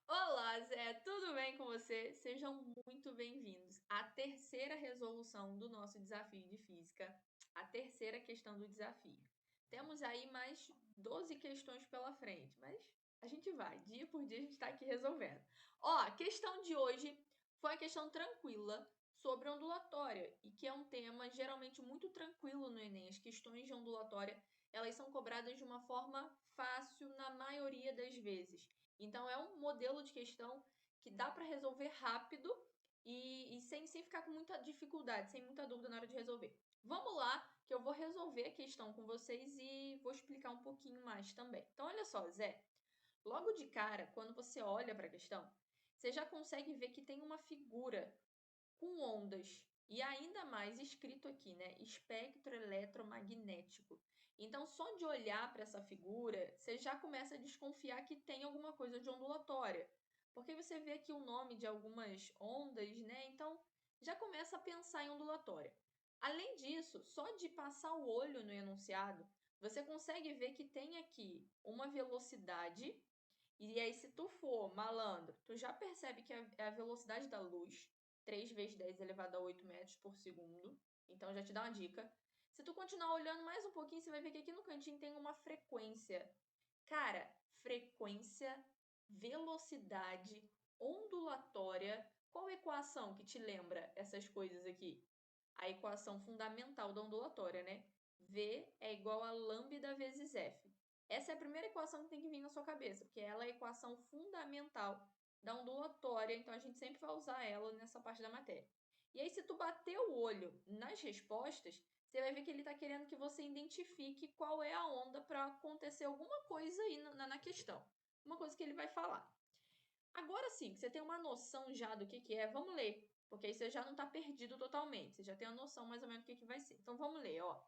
Olá, Zé, tudo bem com você? Sejam muito bem-vindos à terceira resolução do nosso desafio de física, a terceira questão do desafio. Temos aí mais 12 questões pela frente, mas a gente vai, dia por dia a gente está aqui resolvendo. Ó, a questão de hoje foi uma questão tranquila sobre ondulatória, e que é um tema geralmente muito tranquilo no Enem. As questões de ondulatória, elas são cobradas de uma forma fácil na maioria das vezes. Então, é um modelo de questão que dá para resolver rápido e sem ficar com muita dificuldade, sem muita dúvida na hora de resolver. Vamos lá, que eu vou resolver a questão com vocês e vou explicar um pouquinho mais também. Então, olha só, Zé, logo de cara, quando você olha para a questão, você já consegue ver que tem uma figura com ondas. E ainda mais escrito aqui, né? Espectro eletromagnético. Então, só de olhar para essa figura, você já começa a desconfiar que tem alguma coisa de ondulatória. Porque você vê aqui o nome de algumas ondas, né? Então, já começa a pensar em ondulatória. Além disso, só de passar o olho no enunciado, você consegue ver que tem aqui uma velocidade. E aí, se tu for malandro, tu já percebe que é a velocidade da luz, 3 vezes 10 elevado a 8 metros por segundo. Então já te dá uma dica. Se tu continuar olhando mais um pouquinho, você vai ver que aqui no cantinho tem uma frequência. Cara, frequência, velocidade, ondulatória. Qual equação que te lembra essas coisas aqui? A equação fundamental da ondulatória, né? V é igual a lambda vezes F. Essa é a primeira equação que tem que vir na sua cabeça, porque ela é a equação fundamental da ondulatória, então a gente sempre vai usar ela nessa parte da matéria. E aí, se tu bater o olho nas respostas, você vai ver que ele está querendo que você identifique qual é a onda para acontecer alguma coisa aí na questão. Uma coisa que ele vai falar. Agora sim, que você tem uma noção já do que é, vamos ler. Porque aí você já não está perdido totalmente. Você já tem a noção mais ou menos do que vai ser. Então vamos ler, ó.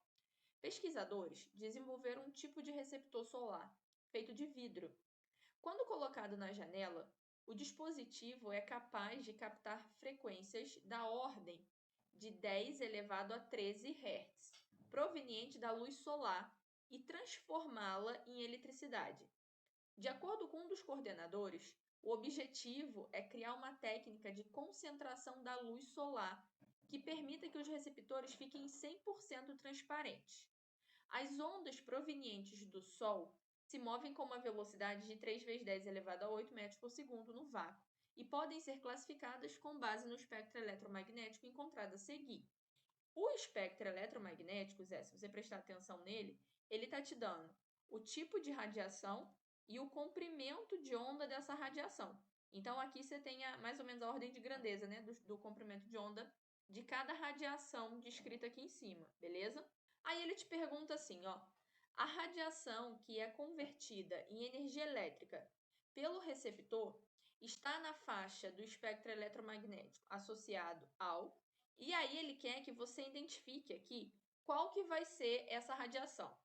Pesquisadores desenvolveram um tipo de receptor solar feito de vidro. Quando colocado na janela, o dispositivo é capaz de captar frequências da ordem de 10 elevado a 13 Hz, proveniente da luz solar, e transformá-la em eletricidade. De acordo com um dos coordenadores, o objetivo é criar uma técnica de concentração da luz solar que permita que os receptores fiquem 100% transparentes. As ondas provenientes do Sol se movem com uma velocidade de 3 vezes 10 elevado a 8 metros por segundo no vácuo e podem ser classificadas com base no espectro eletromagnético encontrado a seguir. O espectro eletromagnético, Zé, se você prestar atenção nele, ele está te dando o tipo de radiação e o comprimento de onda dessa radiação. Então, aqui você tem mais ou menos a ordem de grandeza, né, do comprimento de onda de cada radiação descrita aqui em cima, beleza? Aí ele te pergunta assim, ó, a radiação que é convertida em energia elétrica pelo receptor está na faixa do espectro eletromagnético associado ao, e aí ele quer que você identifique aqui qual que vai ser essa radiação.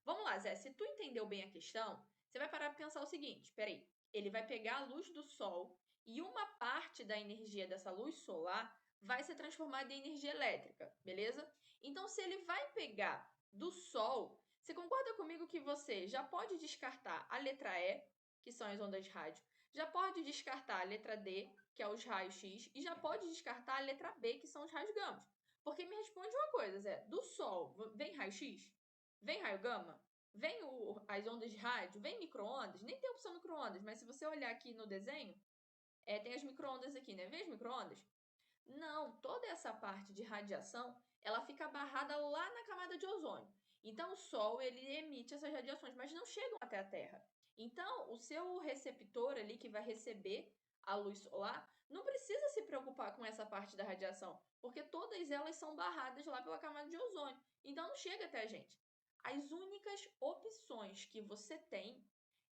Vamos lá, Zé, se tu entendeu bem a questão, você vai parar para pensar o seguinte, peraí, ele vai pegar a luz do sol e uma parte da energia dessa luz solar vai ser transformada em energia elétrica, beleza? Então, se ele vai pegar do sol, você concorda comigo que você já pode descartar a letra E, que são as ondas de rádio, já pode descartar a letra D, que é os raios X, e já pode descartar a letra B, que são os raios gama. Porque me responde uma coisa, Zé, do sol vem raio X? Vem raio gama? Vem as ondas de rádio? Vem micro-ondas? Nem tem opção micro-ondas, mas se você olhar aqui no desenho, tem as micro-ondas aqui, né? Vê as micro-ondas? Não, toda essa parte de radiação, ela fica barrada lá na camada de ozônio. Então, o Sol, ele emite essas radiações, mas não chegam até a Terra. Então, o seu receptor ali, que vai receber a luz solar, não precisa se preocupar com essa parte da radiação, porque todas elas são barradas lá pela camada de ozônio. Então, não chega até a gente. As únicas opções que você tem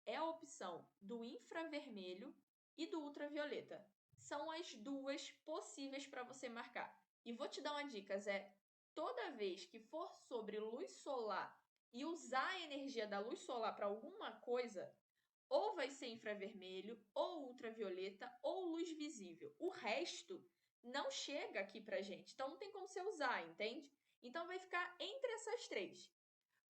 é a opção do infravermelho e do ultravioleta. São as duas possíveis para você marcar. E vou te dar uma dica, Zé. Toda vez que for sobre luz solar e usar a energia da luz solar para alguma coisa, ou vai ser infravermelho, ou ultravioleta, ou luz visível. O resto não chega aqui para gente. Então não tem como você usar, entende? Então vai ficar entre essas três.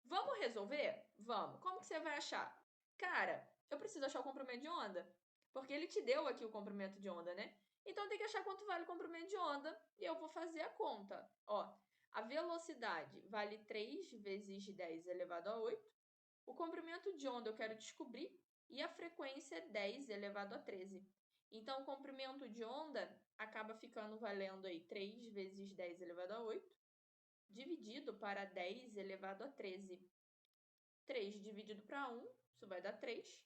Vamos resolver? Vamos. Como que você vai achar? Cara, eu preciso achar o comprimento de onda. Porque ele te deu aqui o comprimento de onda, né? Então tem que achar quanto vale o comprimento de onda e eu vou fazer a conta. Ó, a velocidade vale 3 vezes 10 elevado a 8. O comprimento de onda eu quero descobrir e a frequência é 10 elevado a 13. Então, o comprimento de onda acaba ficando valendo aí 3 vezes 10 elevado a 8, dividido para 10 elevado a 13. 3 dividido para 1, isso vai dar 3,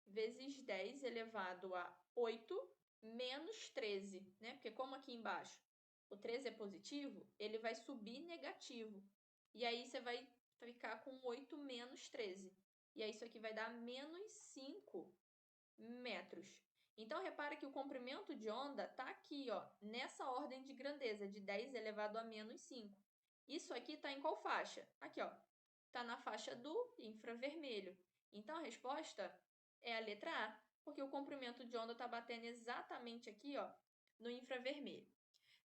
vezes 10 elevado a 8 menos 13, né? Porque como aqui embaixo o 13 é positivo, ele vai subir negativo. E aí você vai ficar com 8 menos 13. E aí isso aqui vai dar menos 5 metros. Então, repara que o comprimento de onda está aqui, ó, nessa ordem de grandeza, de 10 elevado a menos 5. Isso aqui está em qual faixa? Aqui, ó, está na faixa do infravermelho. Então, a resposta é a letra A, porque o comprimento de onda está batendo exatamente aqui, ó, no infravermelho.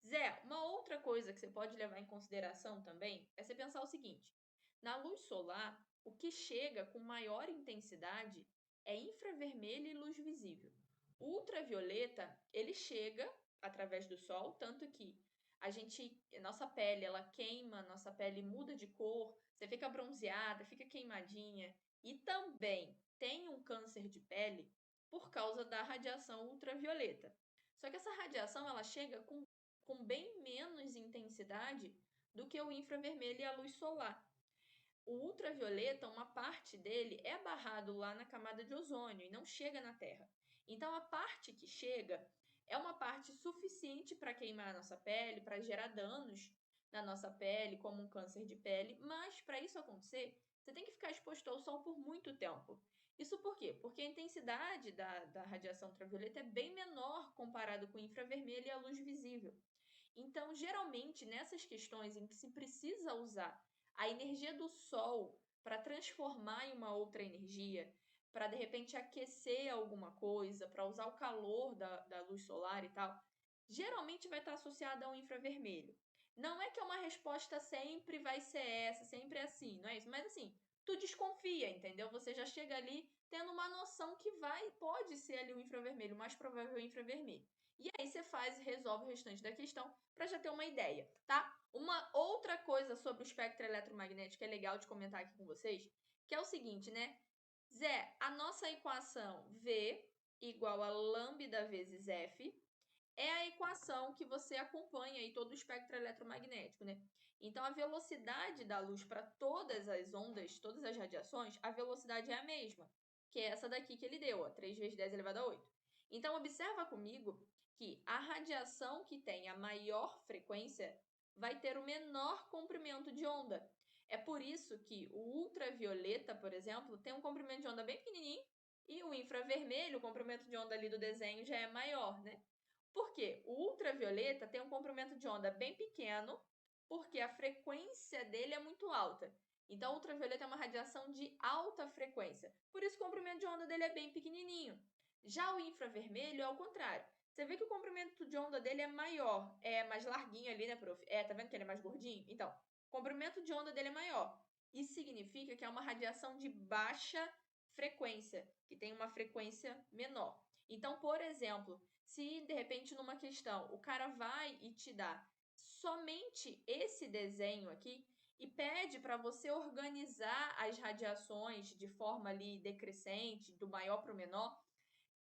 Zé, uma outra coisa que você pode levar em consideração também é você pensar o seguinte: na luz solar, o que chega com maior intensidade é infravermelho e luz visível. O ultravioleta, ele chega através do sol, tanto que nossa pele, ela queima, nossa pele muda de cor, você fica bronzeada, fica queimadinha e também tem um câncer de pele por causa da radiação ultravioleta. Só que essa radiação ela chega com bem menos intensidade do que o infravermelho e a luz solar. O ultravioleta, uma parte dele é barrado lá na camada de ozônio e não chega na Terra. Então, a parte que chega é uma parte suficiente para queimar a nossa pele, para gerar danos na nossa pele, como um câncer de pele, mas para isso acontecer, você tem que ficar exposto ao sol por muito tempo. Isso por quê? Porque a intensidade da radiação ultravioleta é bem menor comparado com o infravermelho e a luz visível. Então, geralmente, nessas questões em que se precisa usar a energia do sol para transformar em uma outra energia, para de repente aquecer alguma coisa, para usar o calor da luz solar e tal, geralmente vai estar associada ao infravermelho. Não é que uma resposta sempre vai ser essa, sempre é assim, não é isso? Mas assim, tu desconfia, entendeu? Você já chega ali tendo uma noção que pode ser ali o infravermelho, o mais provável é o infravermelho. E aí você resolve o restante da questão para já ter uma ideia, tá? Uma outra coisa sobre o espectro eletromagnético que é legal de comentar aqui com vocês, que é o seguinte, né? Zé, a nossa equação V igual a lambda vezes F é a equação que você acompanha aí todo o espectro eletromagnético, né? Então, a velocidade da luz para todas as ondas, todas as radiações, a velocidade é a mesma, que é essa daqui que ele deu, ó, 3 vezes 10 elevado a 8. Então, observa comigo que a radiação que tem a maior frequência vai ter o menor comprimento de onda. É por isso que o ultravioleta, por exemplo, tem um comprimento de onda bem pequenininho e o infravermelho, o comprimento de onda ali do desenho já é maior, né? Por quê? O ultravioleta tem um comprimento de onda bem pequeno, porque a frequência dele é muito alta. Então, o ultravioleta é uma radiação de alta frequência. Por isso, o comprimento de onda dele é bem pequenininho. Já o infravermelho é ao contrário. Você vê que o comprimento de onda dele é maior, é mais larguinho ali, né, prof? Tá vendo que ele é mais gordinho? Então, o comprimento de onda dele é maior. Isso significa que é uma radiação de baixa frequência, que tem uma frequência menor. Então, por exemplo, se de repente numa questão o cara vai e te dá somente esse desenho aqui e pede para você organizar as radiações de forma ali decrescente, do maior para o menor,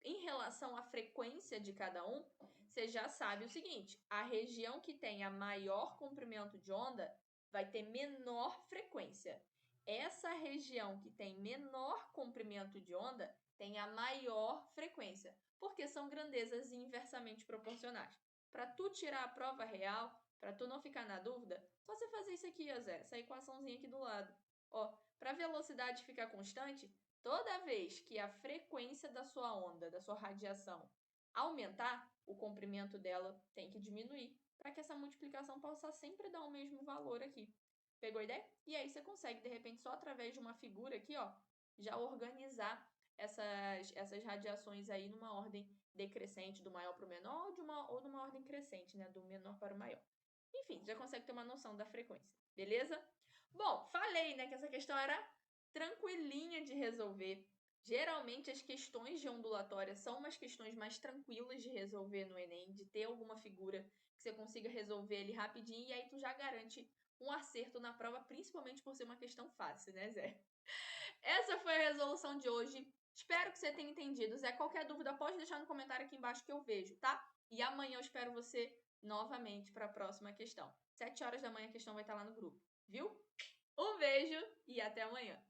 em relação à frequência de cada um, você já sabe o seguinte: a região que tem a maior comprimento de onda vai ter menor frequência. Essa região que tem menor comprimento de onda tem a maior frequência, porque são grandezas inversamente proporcionais. Para tu tirar a prova real, para tu não ficar na dúvida, só você fazer isso aqui, ó, Zé, essa equaçãozinha aqui do lado. Ó, para a velocidade ficar constante, toda vez que a frequência da sua onda, da sua radiação, aumentar, o comprimento dela tem que diminuir para que essa multiplicação possa sempre dar o mesmo valor aqui. Pegou a ideia? E aí você consegue, de repente, só através de uma figura aqui, ó, já organizar essas radiações aí numa ordem decrescente, do maior para o menor, ou numa ordem crescente, né, do menor para o maior. Enfim, já consegue ter uma noção da frequência, beleza? Bom, falei, né, que essa questão era tranquilinha de resolver. Geralmente as questões de ondulatória são umas questões mais tranquilas de resolver no Enem, de ter alguma figura que você consiga resolver ali rapidinho e aí tu já garante um acerto na prova, principalmente por ser uma questão fácil, né, Zé? Essa foi a resolução de hoje. Espero que você tenha entendido. Zé, qualquer dúvida pode deixar no comentário aqui embaixo que eu vejo, tá? E amanhã eu espero você novamente para a próxima questão. 7 horas da manhã a questão vai estar lá no grupo, viu? Um beijo e até amanhã.